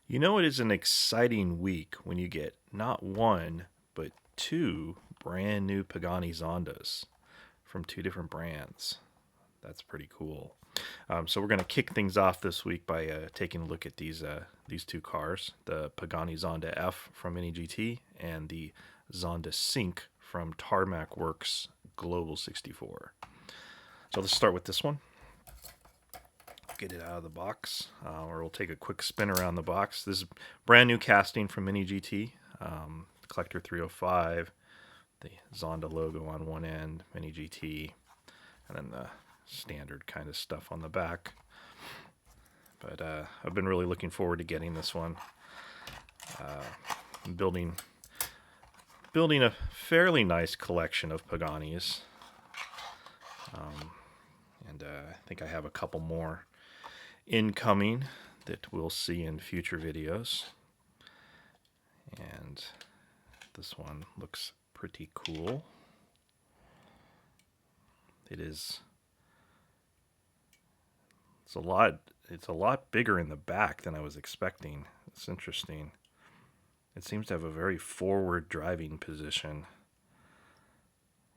You know, it is an exciting week when you get not one, but two brand new Pagani Zondas from two different brands. That's pretty cool. So we're going to kick things off this week by taking a look at these two cars: the Pagani Zonda F from Mini GT and the Zonda Sync from Tarmac Works Global 64. So let's start with this one. Get it out of the box, or we'll take a quick spin around the box. This is brand new casting from Mini GT, Collector 305, the Zonda logo on one end, Mini GT, and then the standard kind of stuff on the back. But I've been really looking forward to getting this one. I'm building a fairly nice collection of Paganis, and I think I have a couple more incoming that we'll see in future videos. And this one looks pretty cool. It's a lot bigger in the back than I was expecting. It's interesting. It seems to have a very forward driving position.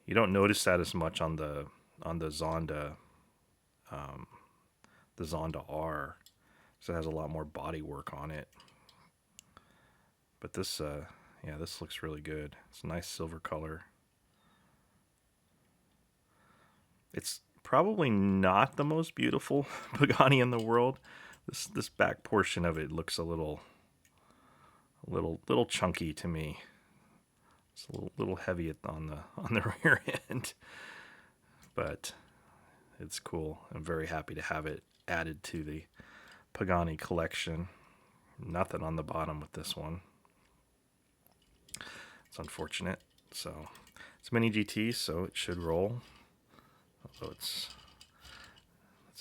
You don't notice that as much on the Zonda the Zonda R, so it has a lot more body work on it. But this this looks really good. It's a nice silver color. It's probably not the most beautiful Pagani in the world. This back portion of it looks a little chunky to me. It's a little heavy on the rear end, but it's cool. I'm very happy to have it added to the Pagani collection. Nothing on the bottom with this one. It's unfortunate. So it's Mini GT, so it should roll. Although it's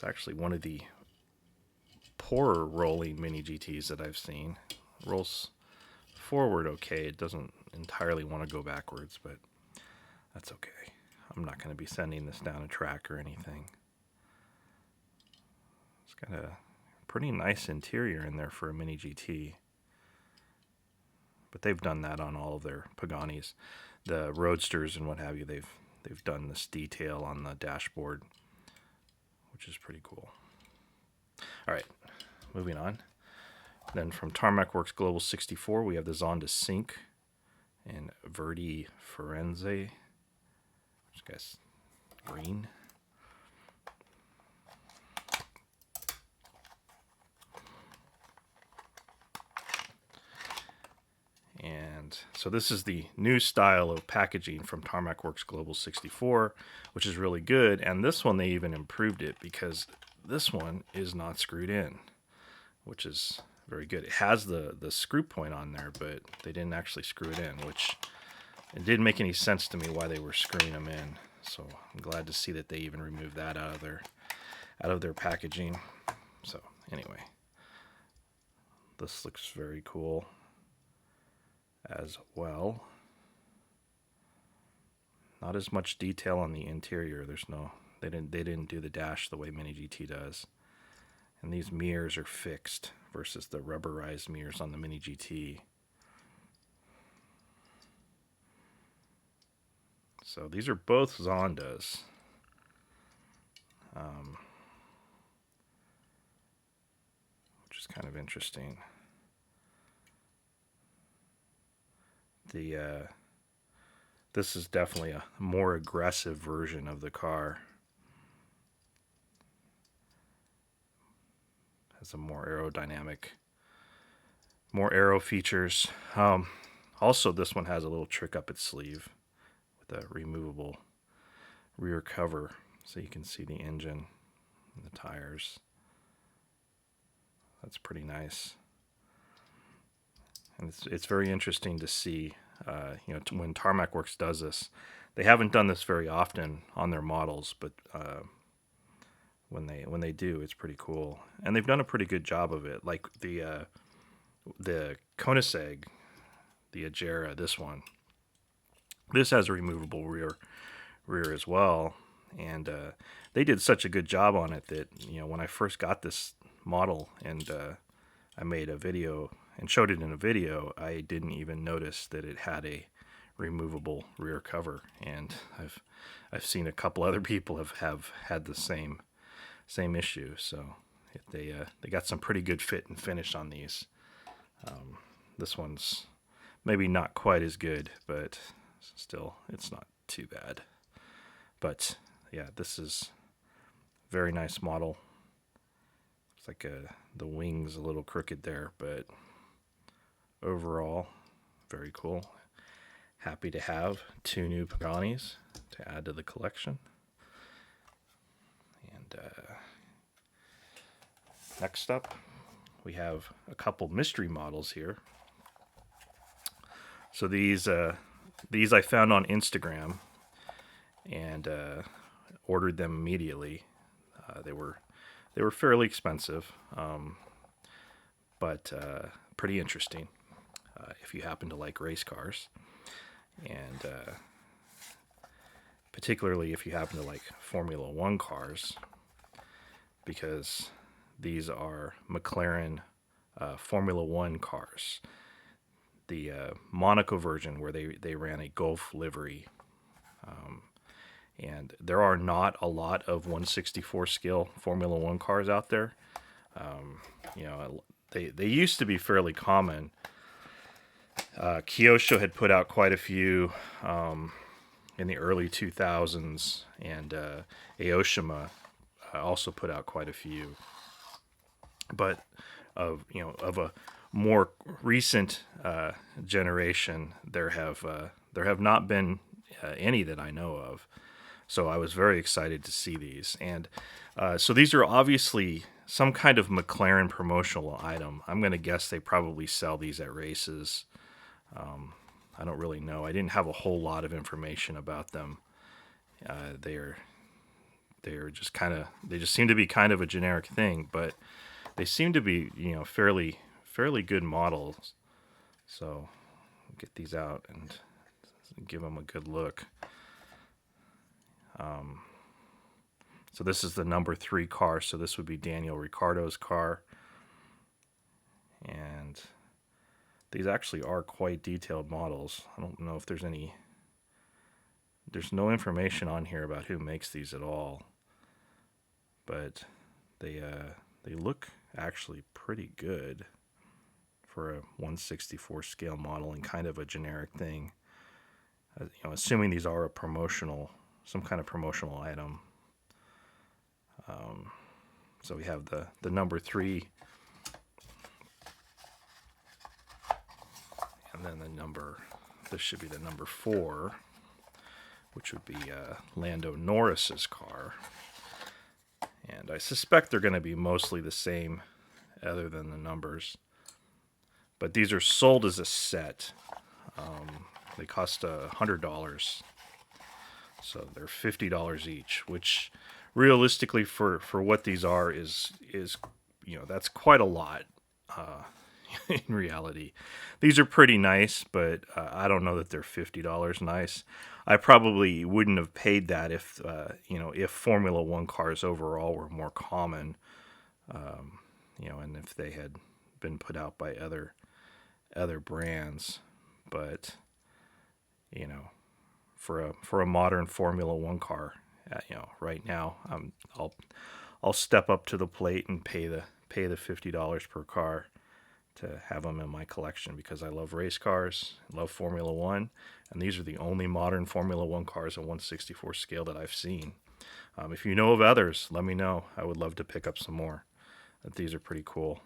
actually one of the poorer rolling Mini GTs that I've seen. It rolls forward okay. It doesn't entirely want to go backwards, but that's okay. I'm not going to be sending this down a track or anything. It's got a pretty nice interior in there for a Mini GT. But they've done that on all of their Paganis. The Roadsters and what have you, they've done this detail on the dashboard, which is pretty cool. All right, moving on. Then from Tarmac Works Global 64, we have the Zonda Sync in Verde Firenze. Which guy's green. And so this is the new style of packaging from Tarmac Works Global 64, which is really good. And this one, they even improved it because this one is not screwed in, which is very good. It has the screw point on there, but they didn't actually screw it in, which it didn't make any sense to me why they were screwing them in. So I'm glad to see that they even removed that out of their packaging. So anyway, this looks very cool as well. Not as much detail on the interior. They didn't do the dash the way Mini GT does. And these mirrors are fixed versus the rubberized mirrors on the Mini GT. So these are both Zondas. Which is kind of interesting. This is definitely a more aggressive version of the car. Has a more aerodynamic, more aero features. Also, this one has a little trick up its sleeve with a removable rear cover, so you can see the engine and the tires. That's pretty nice. And it's very interesting to see, when Tarmac Works does this. They haven't done this very often on their models, but when they do, it's pretty cool. And they've done a pretty good job of it. Like the Koenigsegg, the Agera, this has a removable rear as well. And they did such a good job on it that when I first got this model and I made a video and showed it in a video, I didn't even notice that it had a removable rear cover, and I've seen a couple other people have had the same issue. So they got some pretty good fit and finish on these. This one's maybe not quite as good, but still, it's not too bad. But yeah, this is a very nice model. It's like the wing's a little crooked there, but overall, very cool. Happy to have 2 new Paganis to add to the collection. And next up, we have a couple mystery models here. So these I found on Instagram and ordered them immediately. They were fairly expensive, but pretty interesting if you happen to like race cars, and particularly if you happen to like Formula One cars, because these are McLaren Formula One cars. The Monaco version, where they ran a Gulf livery. And there are not a lot of 1/64 scale Formula One cars out there. They used to be fairly common. Kyosho had put out quite a few in the early 2000s, and Aoshima also put out quite a few. But of a more recent generation, there have not been any that I know of. So I was very excited to see these. And so these are obviously some kind of McLaren promotional item. I'm going to guess they probably sell these at races. I don't really know. I didn't have a whole lot of information about them. They're just they just seem to be kind of a generic thing, but they seem to be, fairly good models. So I'll get these out and give them a good look. So this is the number 3 car. So this would be Daniel Ricciardo's car. And these actually are quite detailed models. I don't know if there's no information on here about who makes these at all. But they look actually pretty good for a 1/64 scale model and kind of a generic thing. Assuming these are some kind of promotional item. So we have the number 3, and then this should be the number 4, which would be Lando Norris's car. And I suspect they're going to be mostly the same, other than the numbers. But these are sold as a set. They cost $100. So they're $50 each, which realistically for what these are is that's quite a lot in reality. These are pretty nice, but I don't know that they're $50 nice. I probably wouldn't have paid that if Formula One cars overall were more common, and if they had been put out by other brands. But for a modern Formula One car, right now, I'll step up to the plate and pay the $50 per car to have them in my collection, because I love race cars, love Formula One, and these are the only modern Formula One cars at 1/64 scale that I've seen. If you know of others, let me know. I would love to pick up some more. These are pretty cool.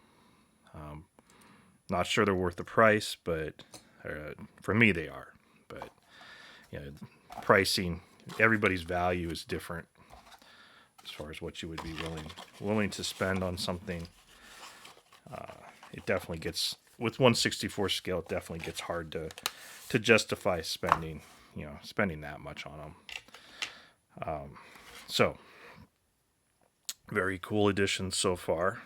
Not sure they're worth the price, but for me they are. But pricing, everybody's value is different as far as what you would be willing to spend on something. It definitely gets, with 1/64 scale, it definitely gets hard to justify spending that much on them. So very cool additions so far.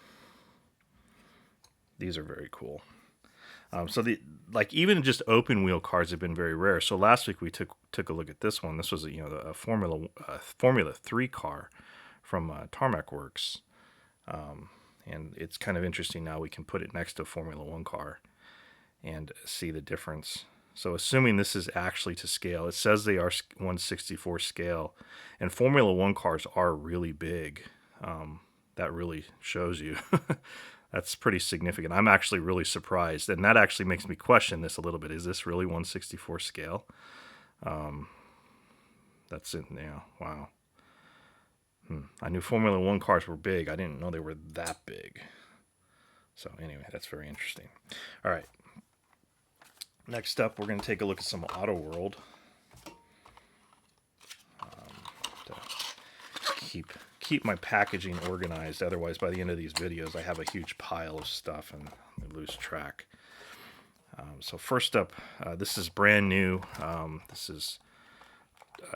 These are very cool. So even just open wheel cars have been very rare. So last week we took a look at this one. This was a Formula 3 car from Tarmac Works, And it's kind of interesting now we can put it next to a Formula One car and see the difference. So assuming this is actually to scale, it says they are 1/64 scale, and Formula One cars are really big. That really shows you. That's pretty significant. I'm actually really surprised, and that actually makes me question this a little bit. Is this really 1/64 scale? That's it. Yeah. Wow. I knew Formula One cars were big. I didn't know they were that big. So anyway, that's very interesting. All right. Next up, we're going to take a look at some Auto World. To keep my packaging organized. Otherwise, by the end of these videos, I have a huge pile of stuff and I lose track. So first up, this is brand new. This is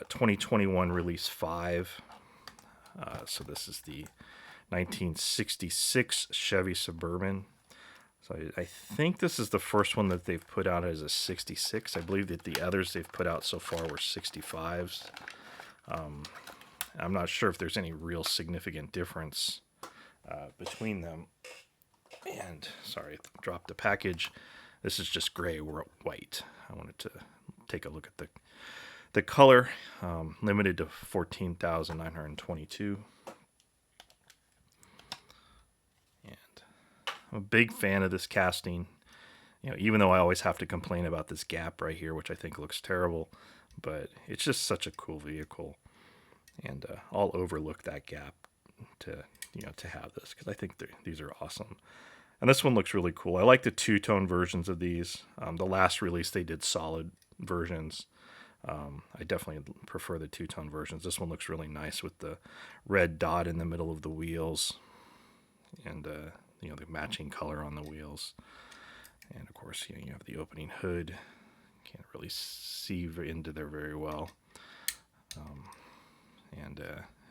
2021 release 5. So this is the 1966 Chevy Suburban. So I think this is the first one that they've put out as a 66. I believe that the others they've put out so far were 65s. I'm not sure if there's any real significant difference between them. And, sorry, dropped the package. This is just gray or white. I wanted to take a look at the color. Limited to 14,922. I'm a big fan of this casting. You know, even though I always have to complain about this gap right here, which I think looks terrible, but it's just such a cool vehicle, and I'll overlook that gap to have this because I think these are awesome. And this one looks really cool. I like the two-tone versions of these. The last release they did solid versions. I definitely prefer the two-tone versions. This one looks really nice with the red dot in the middle of the wheels, and the matching color on the wheels. And of course, you have the opening hood. Can't really see into there very well. And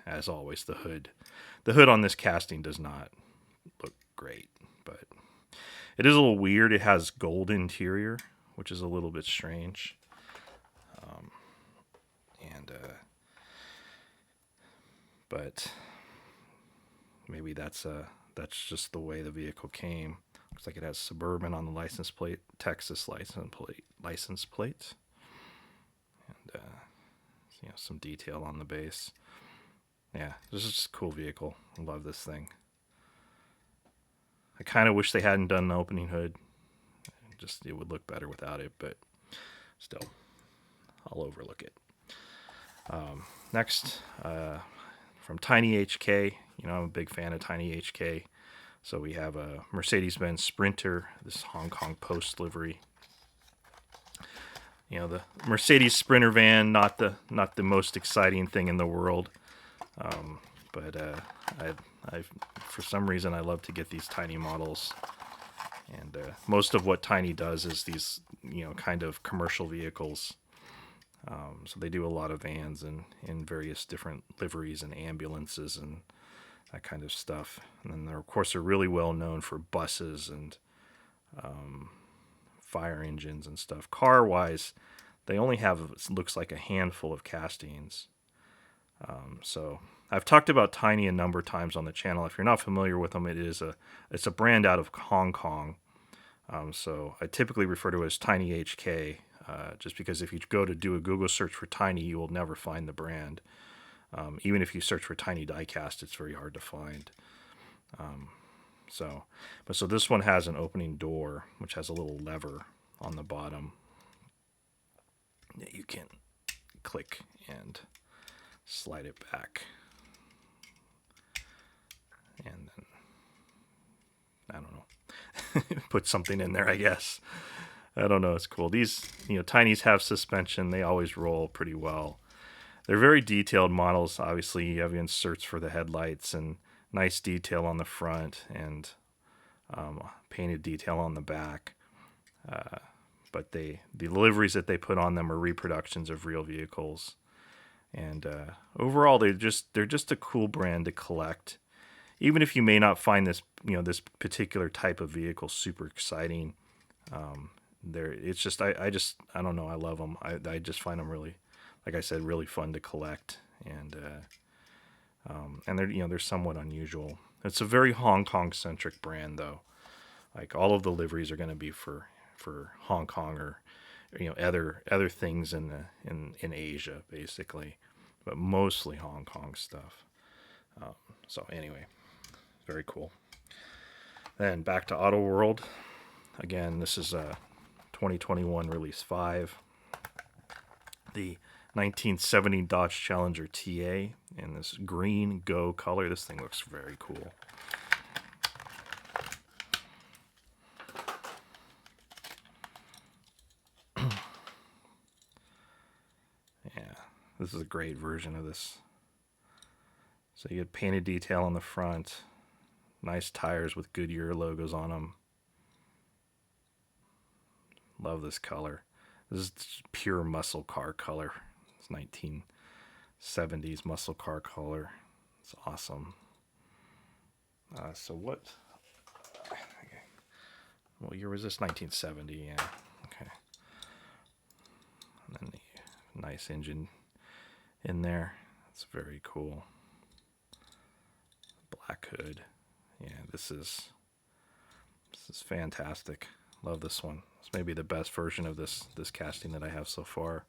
as always, the hood on this casting does not look great, but it is a little weird. It has gold interior, which is a little bit strange. But maybe that's just the way the vehicle came. Looks like it has Suburban on the license plate, Texas license plate, and some detail on the base. Yeah, this is just a cool vehicle. I love this thing. I kind of wish they hadn't done the opening hood. It would look better without it, but still, I'll overlook it. Next, from Tiny HK. I'm a big fan of Tiny HK. So we have a Mercedes-Benz Sprinter, this Hong Kong Post livery. The Mercedes Sprinter van, not the most exciting thing in the world. But I for some reason I love to get these Tiny models. And most of what Tiny does is these kind of commercial vehicles. So they do a lot of vans and in various different liveries and ambulances and that kind of stuff. And then they're, of course, are really well known for buses and fire engines and stuff. Car-wise, they only have, it looks like, a handful of castings. So I've talked about Tiny a number of times on the channel. If you're not familiar with them, it's a brand out of Hong Kong. So I typically refer to it as Tiny HK, just because if you go to do a Google search for Tiny, you will never find the brand. Even if you search for Tiny Diecast, it's very hard to find. So this one has an opening door, which has a little lever on the bottom that you can click and slide it back. And then, I don't know, put something in there, I guess. I don't know, it's cool. These, Tinys have suspension. They always roll pretty well. They're very detailed models. Obviously, you have inserts for the headlights and nice detail on the front and painted detail on the back. But the liveries that they put on them are reproductions of real vehicles. And overall, they're just a cool brand to collect. Even if you may not find this particular type of vehicle super exciting, it's just I don't know. I love them. I just find them really, like I said, really fun to collect, and they're they're somewhat unusual. It's a very Hong Kong centric brand, though. Like all of the liveries are going to be for Hong Kong or other things in in Asia basically, but mostly Hong Kong stuff. So anyway, very cool. Then back to Auto World. Again, this is a 2021 release 5. The 1970 Dodge Challenger TA in this green Go color. This thing looks very cool. Yeah, this is a great version of this. So you get painted detail on the front, nice tires with Goodyear logos on them. Love this color. This is pure muscle car color. It's 1970s muscle car color. It's awesome. So what year was this? 1970, yeah. Okay. And then the nice engine in there. It's very cool. Black hood. Yeah, this is fantastic. Love this one. It's maybe the best version of this casting that I have so far.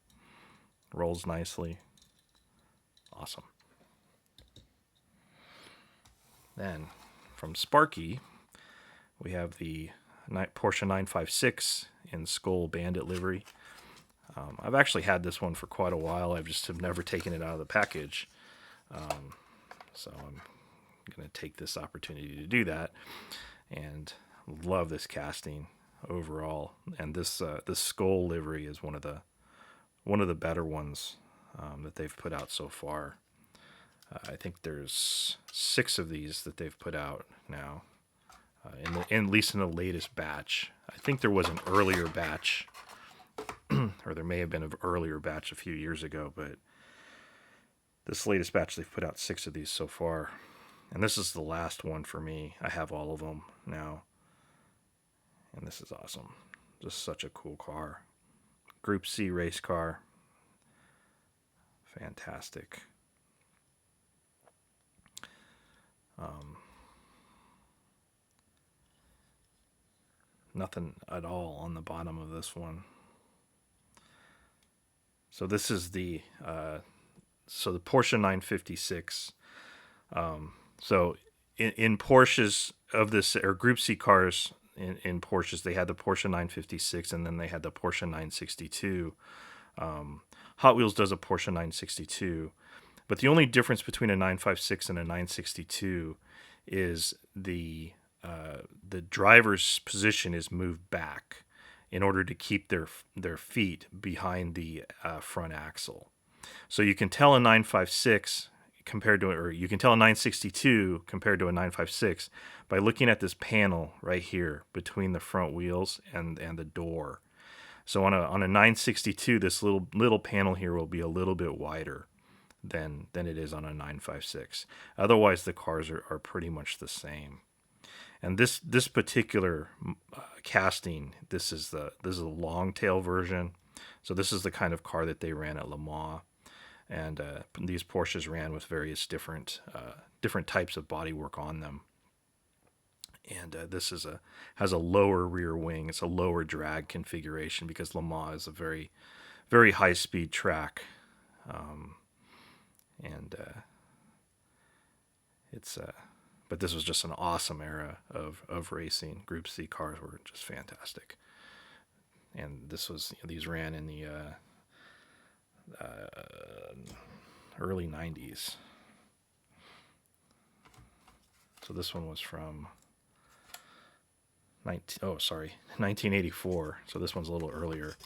Rolls nicely. Awesome. Then from Sparky, we have the Porsche 956 in Skull Bandit livery. I've actually had this one for quite a while. I've just have never taken it out of the package. So I'm going to take this opportunity to do that. And love this casting overall. And this Skull livery is one of the better ones that they've put out so far. I think there's 6 of these that they've put out now. At least in the latest batch. I think there was an earlier batch, or there may have been an earlier batch a few years ago, but this latest batch, they've put out 6 of these so far. And this is the last one for me. I have all of them now. And this is awesome. Just such a cool car. Group C race car. Fantastic. Nothing at all on the bottom of this one. So this is the Porsche 956. So in Porsches of this, or Group C cars in Porsches, they had the Porsche 956 and then they had the Porsche 962. Hot Wheels does a Porsche 962. But the only difference between a 956 and a 962 is the driver's position is moved back in order to keep their feet behind the front axle. So you can tell a 956 you can tell a 962 compared to a 956 by looking at this panel right here between the front wheels and the door. So on a 962, this little panel here will be a little bit wider than it is on a 956. Otherwise, the cars are pretty much the same. And this particular casting, this is a long tail version. So this is the kind of car that they ran at Le Mans, and these Porsches ran with various different types of bodywork on them. And this has a lower rear wing. It's a lower drag configuration because Le Mans is a very, very high speed track. But this was just an awesome era of racing. Group C cars were just fantastic. And these ran in the early 90s. So this one was from 1984. So this one's a little earlier.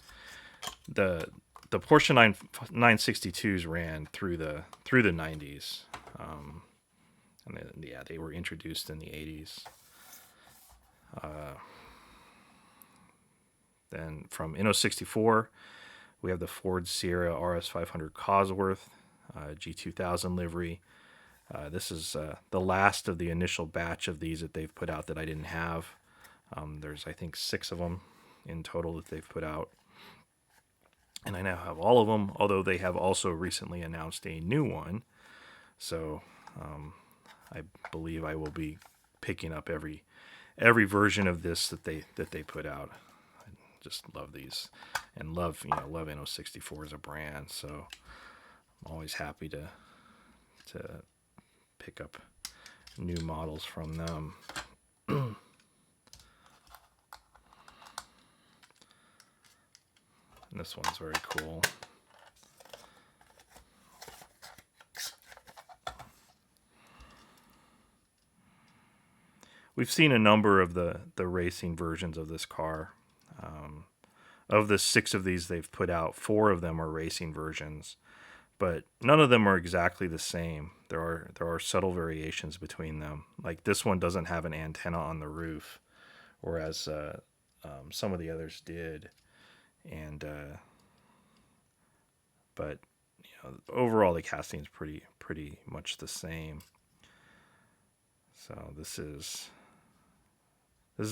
The Porsche 962s ran through the 90s. And they were introduced in the 80s. Then from Inno64, we have the Ford Sierra RS500 Cosworth G2000 livery. This is the last of the initial batch of these that they've put out that I didn't have. There's, I think, 6 of them in total that they've put out. And I now have all of them, although they have also recently announced a new one. So I believe I will be picking up every version of this that they put out. I just love these, and love Inno64 as a brand. So I'm always happy to pick up new models from them. And this one's very cool. We've seen a number of the racing versions of this car. Of the 6 of these they've put out, 4 of them are racing versions, but none of them are exactly the same. There are subtle variations between them. Like this one doesn't have an antenna on the roof, whereas some of the others did. And but overall the casting is pretty much the same. So this is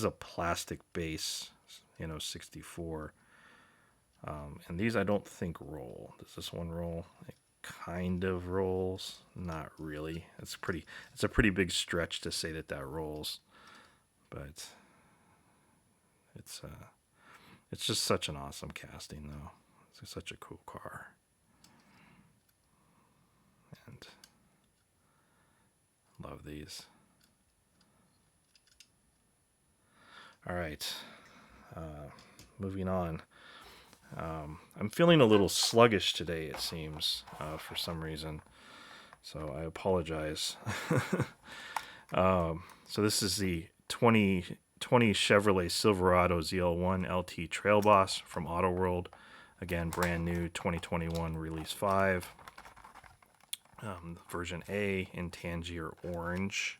a plastic base, Inno64. And these I don't think roll. Does this one roll? It kind of rolls. Not really. It's a pretty big stretch to say that rolls. But it's just such an awesome casting, though. It's such a cool car. And love these. All right. Moving on. I'm feeling a little sluggish today, it seems, for some reason. So I apologize. So this is the 2020 Chevrolet Silverado ZL1 LT Trail Boss from Auto World. Again, brand new 2021 Release 5. Version A in Tangier Orange.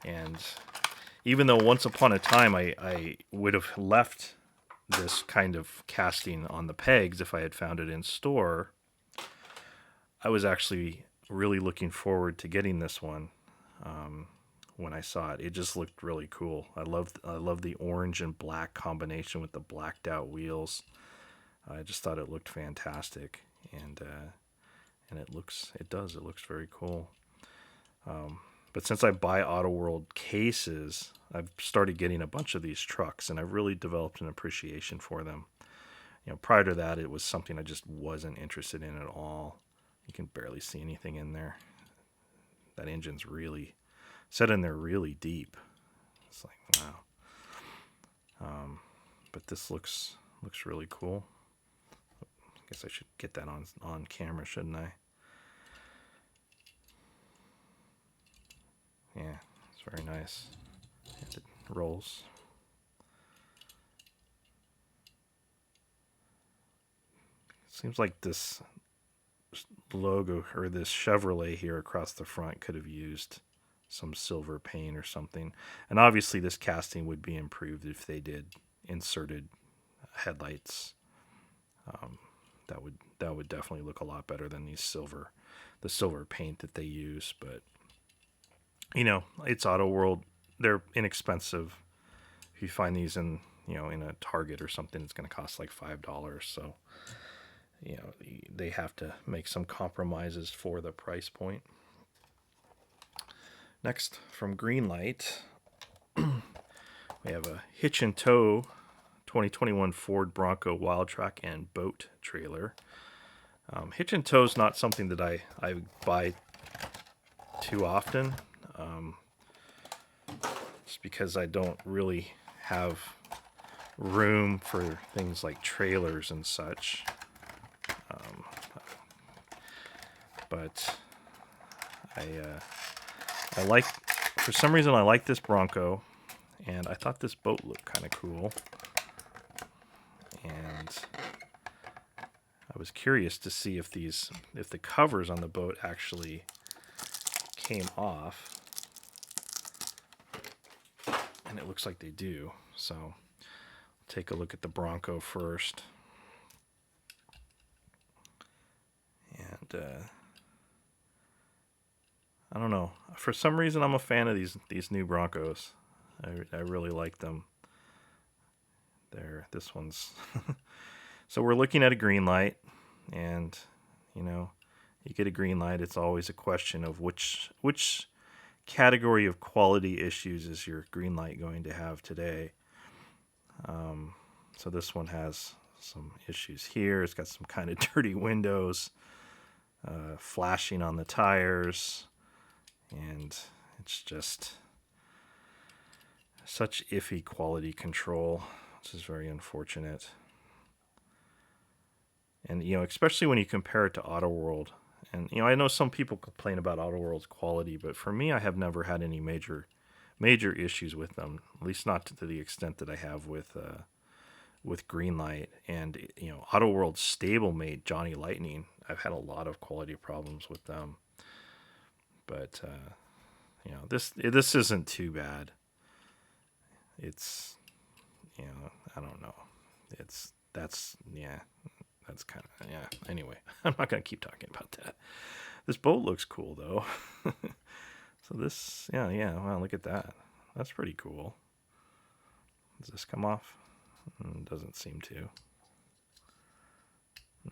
And even though once upon a time I would have left this kind of casting on the pegs if I had found it in store, I was actually really looking forward to getting this one when I saw it. It just looked really cool. I love the orange and black combination with the blacked out wheels. I just thought it looked fantastic, and it looks very cool. But since I buy Auto World cases, I've started getting a bunch of these trucks, and I've really developed an appreciation for them. Prior to that, it was something I just wasn't interested in at all. You can barely see anything in there. That engine's really set in there really deep. It's like, wow. But this looks really cool. I guess I should get that on camera, shouldn't I? Yeah, it's very nice. And it rolls. Seems like this logo or this Chevrolet here across the front could have used some silver paint or something. And obviously this casting would be improved if they did inserted headlights. That would definitely look a lot better than the silver paint that they use. But it's Auto World. They're inexpensive. If you find these in a Target or something, it's going to cost like $5. So they have to make some compromises for the price point. Next, from Greenlight, we have a hitch and tow 2021 Ford Bronco Wildtrak and boat trailer. Hitch and tow is not something that I buy too often, just because I don't really have room for things like trailers and such. But I like, for some reason I like this Bronco, and I thought this boat looked kind of cool, and I was curious to see if the covers on the boat actually came off, and it looks like they do. So I'll take a look at the Bronco first. And I don't know. For some reason, I'm a fan of these new Broncos. I really like them. This one's so we're looking at a Greenlight, and you get a Greenlight. It's always a question of which category of quality issues is your Greenlight going to have today? So this one has some issues here. It's got some kind of dirty windows, flashing on the tires, and it's just such iffy quality control, which is very unfortunate. And, especially when you compare it to Auto World. And, I know some people complain about Auto World's quality, but for me, I have never had any major issues with them, at least not to the extent that I have with Greenlight. And, Auto World's stablemate, Johnny Lightning, I've had a lot of quality problems with them. But, this isn't too bad. It's, I don't know. That's kind of, anyway, I'm not going to keep talking about that. This boat looks cool, though. So this, wow, look at that. That's pretty cool. Does this come off? Doesn't seem to.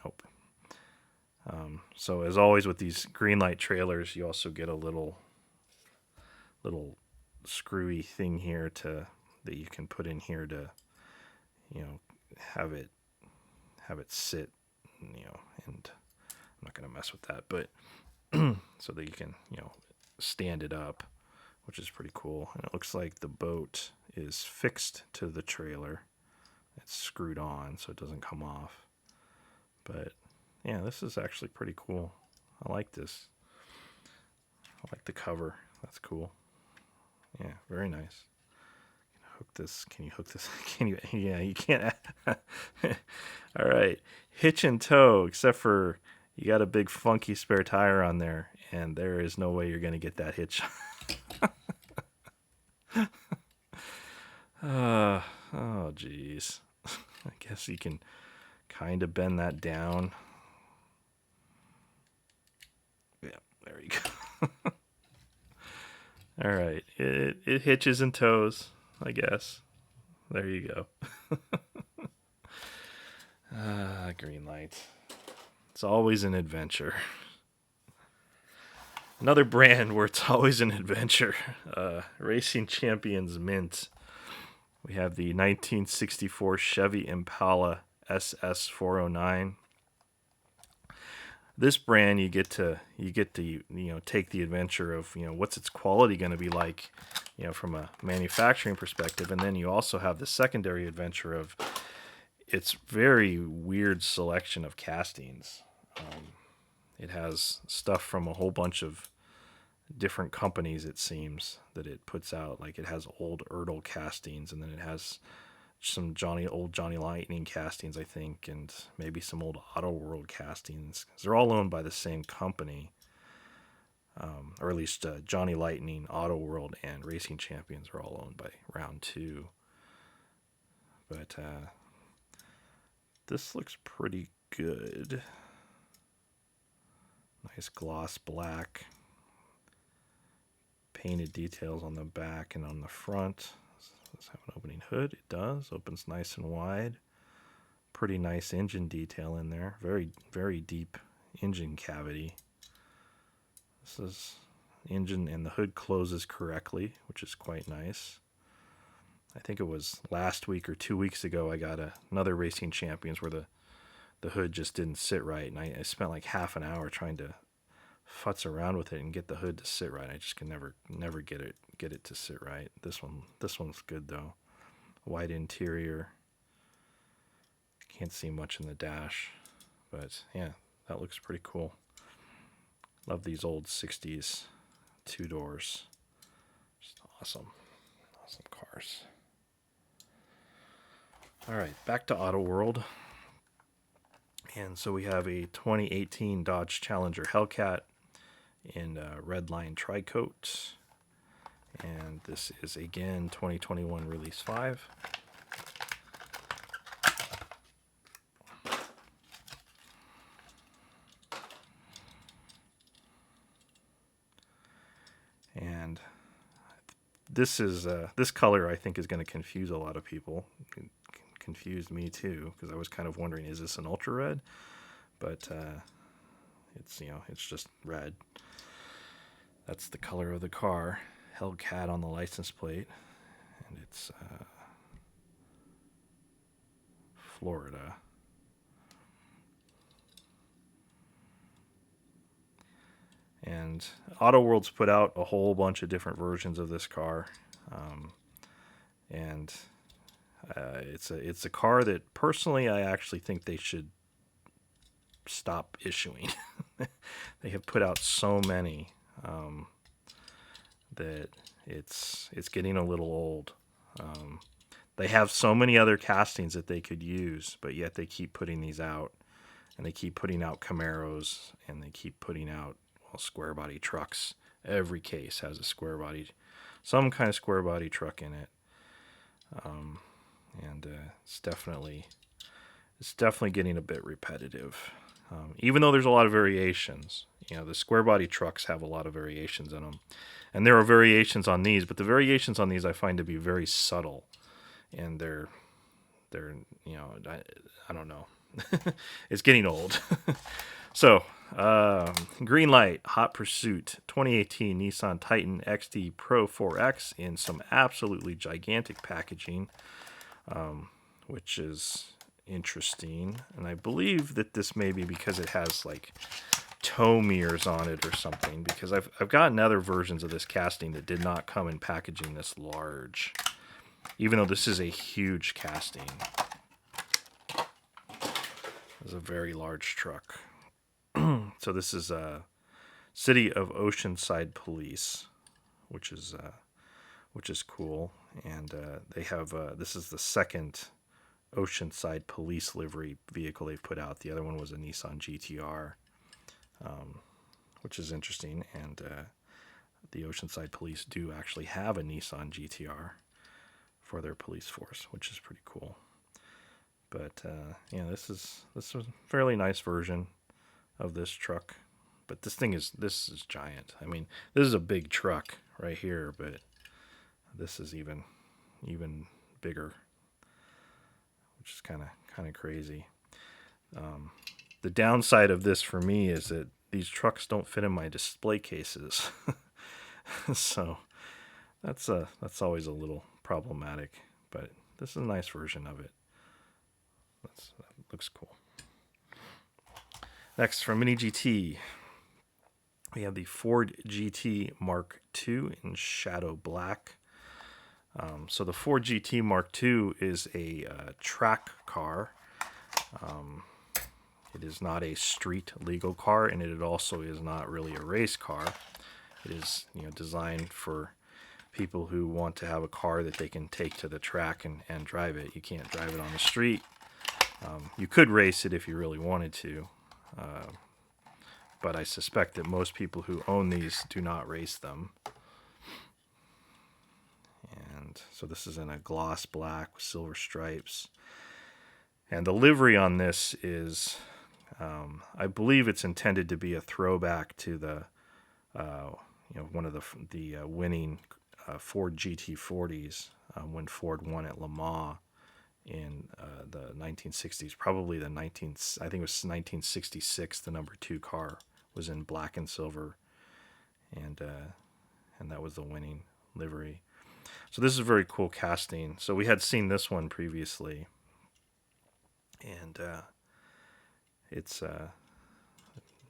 Nope. So as always with these Greenlight trailers, you also get a little screwy thing here that you can put in here to, have it sit, and I'm not going to mess with that, but so that you can, stand it up, which is pretty cool. And it looks like the boat is fixed to the trailer. It's screwed on so it doesn't come off. But yeah, this is actually pretty cool. I like this. I like the cover. That's cool. Yeah, very nice. Can you hook this? Can you? Yeah, you can't. All right. Hitch and tow, except for you got a big funky spare tire on there, and there is no way you're going to get that hitch. Oh, geez. I guess you can kind of bend that down. Yeah, there you go. All right. It hitches and tows, I guess. There you go. Greenlight. It's always an adventure. Another brand where it's always an adventure. Racing Champions Mint. We have the 1964 Chevy Impala SS409. This brand, you get to take the adventure of what's its quality going to be like, from a manufacturing perspective, and then you also have the secondary adventure of its very weird selection of castings. It has stuff from a whole bunch of different companies, it seems, that it puts out. Like, it has old Ertl castings, and then it has some old Johnny Lightning castings, I think, and maybe some old Auto World castings. They're all owned by the same company, or at least Johnny Lightning, Auto World, and Racing Champions are all owned by Round 2. But this looks pretty good. Nice gloss black. Painted details on the back and on the front. Does it have an opening hood? It does. Opens nice and wide. Pretty nice engine detail in there. Very, very deep engine cavity. This is engine, and the hood closes correctly, which is quite nice. I think it was last week or 2 weeks ago I got another Racing Champions where the hood just didn't sit right, and I spent like half an hour trying to futz around with it and get the hood to sit right. I just can never get it to sit right. This one's good though. White interior. Can't see much in the dash, but yeah, that looks pretty cool. Love these old 60s 2-doors. Just awesome cars. All right, back to Auto World. And so we have a 2018 Dodge Challenger Hellcat in red line tri-coat. And this is, again, 2021 Release 5. And this color, I think, is going to confuse a lot of people. It confused me too, because I was kind of wondering, is this an ultra red? But it's it's just red. That's the color of the car. Hellcat on the license plate. And it's Florida. And Auto World's put out a whole bunch of different versions of this car. And it's a car that personally I actually think they should stop issuing. They have put out so many that it's getting a little old. They have so many other castings that they could use, but yet they keep putting these out, and they keep putting out Camaros, and they keep putting out square body trucks. Every case has a square body, some kind of square body truck in it, and it's definitely getting a bit repetitive. Even though there's a lot of variations, the square body trucks have a lot of variations in them, and there are variations on these, but the variations on these I find to be very subtle, and they're I don't know. It's getting old. So, Greenlight Hot Pursuit 2018 Nissan Titan XD Pro 4X in some absolutely gigantic packaging, which is interesting. And I believe that this may be because it has like tow mirrors on it or something, because I've gotten other versions of this casting that did not come in packaging this large, even though this is a huge casting. It's a very large truck. So this is City of Oceanside Police, which is cool, and they have this is the second Oceanside Police livery vehicle they've put out. The other one was a Nissan GTR, which is interesting, and the Oceanside Police do actually have a Nissan GTR for their police force, which is pretty cool. But this is a fairly nice version of this truck, but this is giant. I mean, this is a big truck right here, but this is even bigger, which is kind of crazy. The downside of this for me is that these trucks don't fit in my display cases, so that's always a little problematic. But this is a nice version of it. That looks cool. Next, from Mini GT, we have the Ford GT Mark II in Shadow Black. So the Ford GT Mark II is a track car. It is not a street legal car, and it also is not really a race car. It is designed for people who want to have a car that they can take to the track and drive it. You can't drive it on the street. You could race it if you really wanted to. But I suspect that most people who own these do not race them. And so this is in a gloss black with silver stripes. And the livery on this is, I believe it's intended to be a throwback to the, one of the winning Ford GT40s when Ford won at Le Mans in the 1960s, probably I think it was 1966. The number 2 car was in black and silver, and that was the winning livery. So this is a very cool casting. So we had seen this one previously, and it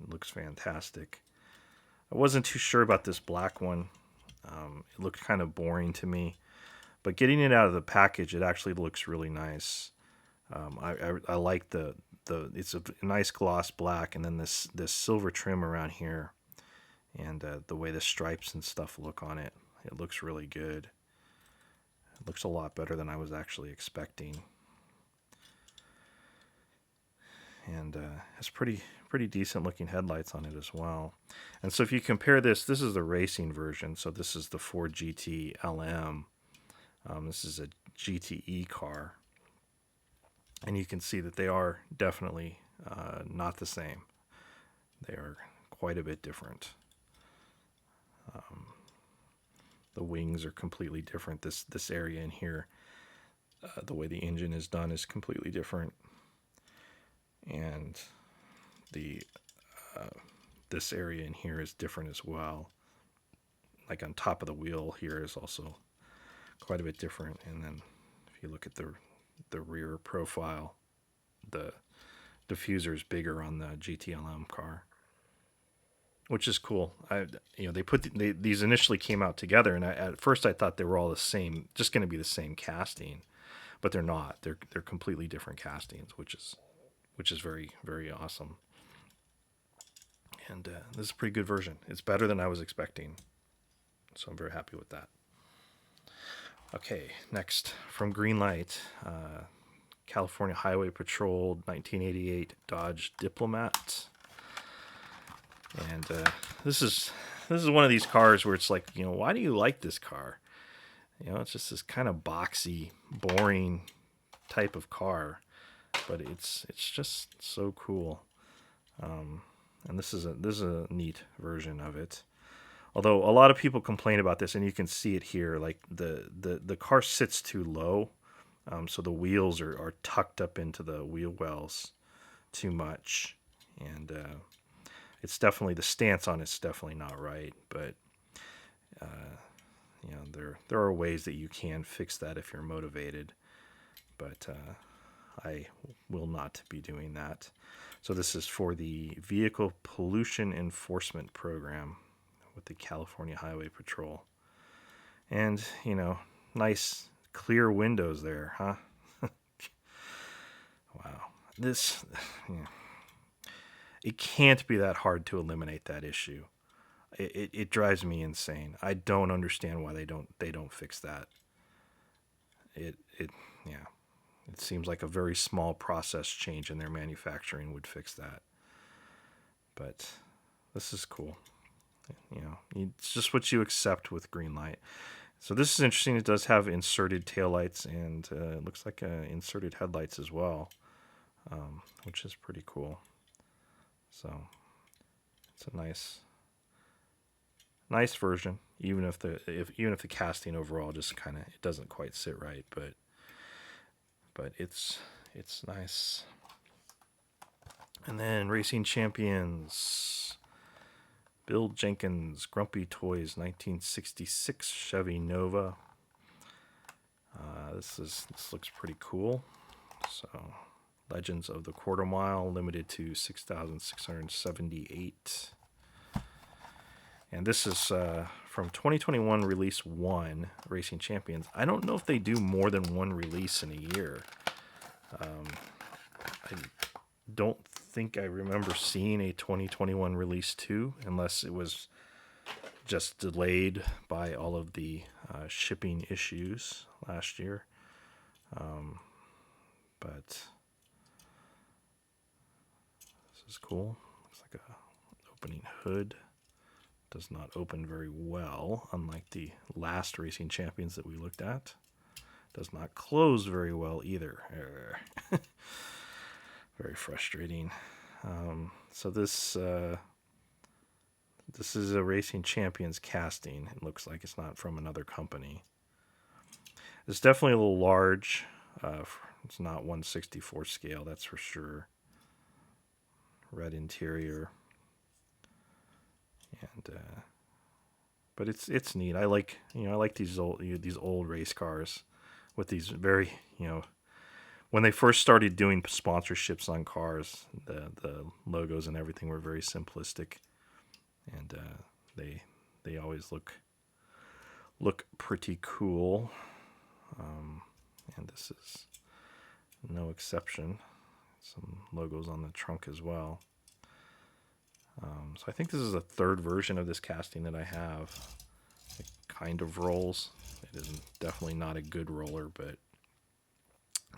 looks fantastic. I wasn't too sure about this black one. It looked kind of boring to me. But getting it out of the package, it actually looks really nice. I like it's a nice gloss black, and then this silver trim around here, and the way the stripes and stuff look on it. It looks really good. It looks a lot better than I was actually expecting, and has pretty decent looking headlights on it as well. And so if you compare this is the racing version. So this is the Ford GT LM. This is a GTE car, and you can see that they are definitely not the same. They are quite a bit different. The wings are completely different. This area in here, the way the engine is done is completely different, and the this area in here is different as well. like on top of the wheel here is also quite a bit different. And then if you look at the rear profile, the diffuser is bigger on the GTLM car, which is cool. These initially came out together, and at first I thought they were all the same, just going to be the same casting, but they're not. They're completely different castings, which is very, very awesome. And this is a pretty good version. It's better than I was expecting, so I'm very happy with that. Okay, next from Greenlight, California Highway Patrol 1988 Dodge Diplomat. And this is one of these cars where it's like, why do you like this car? It's just this kind of boxy, boring type of car, but it's just so cool. And this is a neat version of it. Although a lot of people complain about this, and you can see it here, like the car sits too low, so the wheels are tucked up into the wheel wells too much, and it's definitely, the stance on it's definitely not right. But there are ways that you can fix that if you're motivated, but I will not be doing that. So this is for the Vehicle Pollution Enforcement Program with the California Highway Patrol. And, nice clear windows there, huh? Wow. It can't be that hard to eliminate that issue. It drives me insane. I don't understand why they don't fix that. It seems like a very small process change in their manufacturing would fix that. But this is cool. It's just what you accept with Greenlight. So this is interesting. It does have inserted taillights, and it looks like inserted headlights as well, which is pretty cool. So it's a nice version, even if the casting overall just it doesn't quite sit right, but it's nice. And then Racing Champions, Bill Jenkins, Grumpy Toys 1966 Chevy Nova. This looks pretty cool. So Legends of the Quarter Mile, limited to 6,678. And this is from 2021 release 1, Racing Champions. I don't know if they do more than one release in a year. I don't think I remember seeing a 2021 release 2, unless it was just delayed by all of the shipping issues last year. But this is cool. Looks like a opening hood. Does not open very well, unlike the last Racing Champions that we looked at. Does not close very well either. Very frustrating. So this is a Racing Champions casting. It looks like it's not from another company. It's definitely a little large. It's not 1/64 scale, that's for sure. Red interior. And but it's neat. I like these old race cars with these very, when they first started doing sponsorships on cars, the logos and everything were very simplistic, and they always look pretty cool. And this is no exception. Some logos on the trunk as well. So I think this is the third version of this casting that I have. It kind of rolls. It is definitely not a good roller, but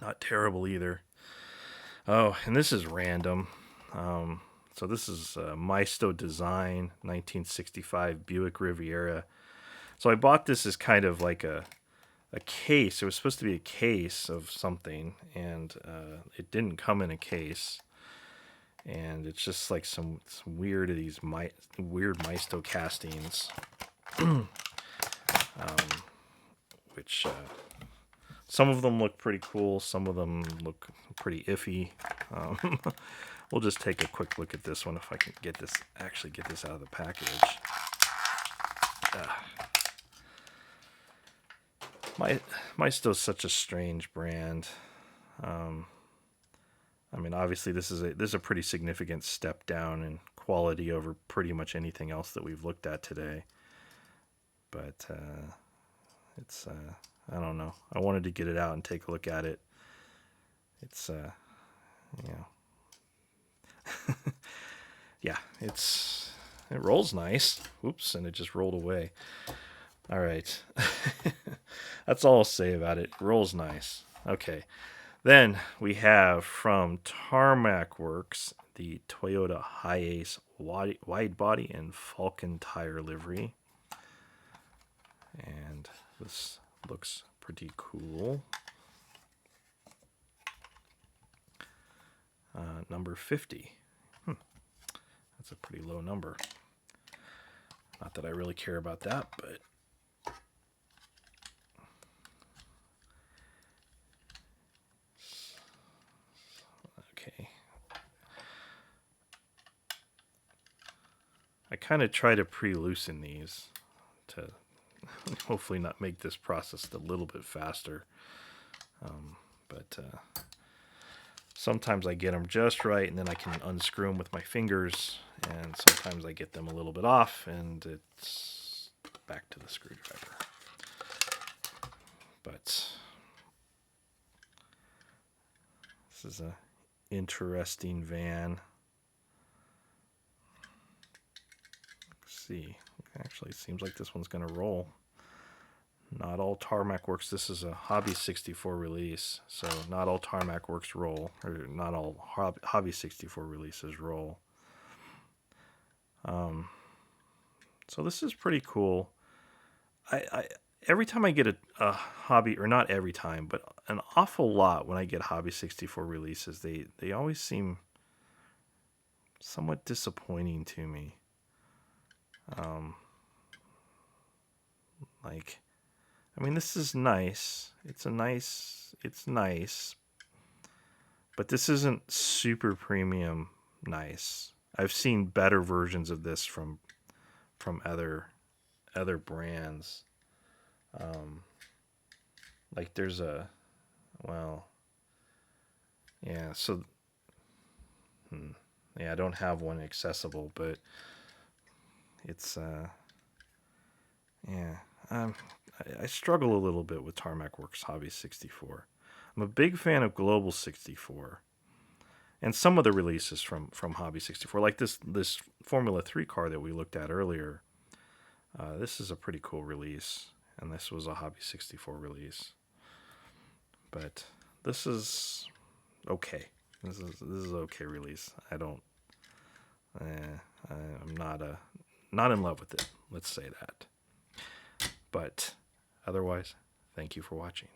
not terrible either. Oh, and this is random. So this is Maisto Design 1965 Buick Riviera. So I bought this as kind of like a case. It was supposed to be a case of something, and it didn't come in a case. And it's just like some weird weird Maisto castings, which some of them look pretty cool, some of them look pretty iffy. We'll just take a quick look at this one if I can actually get this out of the package. Maisto is such a strange brand. I mean, obviously this is a pretty significant step down in quality over pretty much anything else that we've looked at today. But it's I don't know. I wanted to get it out and take a look at it. It's you know, yeah, it rolls nice. Oops, and it just rolled away. All right, that's all I'll say about it. It rolls nice. Okay. Then we have from Tarmac Works the Toyota Hiace wide body and Falcon tire livery. And this looks pretty cool. Number 50. That's a pretty low number. Not that I really care about that, but okay. I kind of try to pre-loosen these to hopefully not make this process a little bit faster. But sometimes I get them just right, and then I can unscrew them with my fingers, and sometimes I get them a little bit off, and it's back to the screwdriver. But this is a interesting van. Let's see. Actually, it seems like this one's going to roll. Not all Tarmac Works. This is a Hobby 64 release, so not all Tarmac Works roll, or not all Hobby 64 releases roll. So this is pretty cool. I every time I get a hobby, or not every time, but an awful lot when I get Hobby 64 releases, they always seem somewhat disappointing to me. Like, I mean, this is nice. It's nice, but this isn't super premium nice. I've seen better versions of this from other brands. Like there's a, well, yeah, so yeah, I don't have one accessible, but it's yeah, I struggle a little bit with Tarmac Works Hobby 64. I'm a big fan of Global 64 and some of the releases from Hobby 64, like this Formula 3 car that we looked at earlier. This is a pretty cool release, and this was a Hobby 64 release. But this is okay. This is okay release. I'm not in love with it. Let's say that. But otherwise, thank you for watching.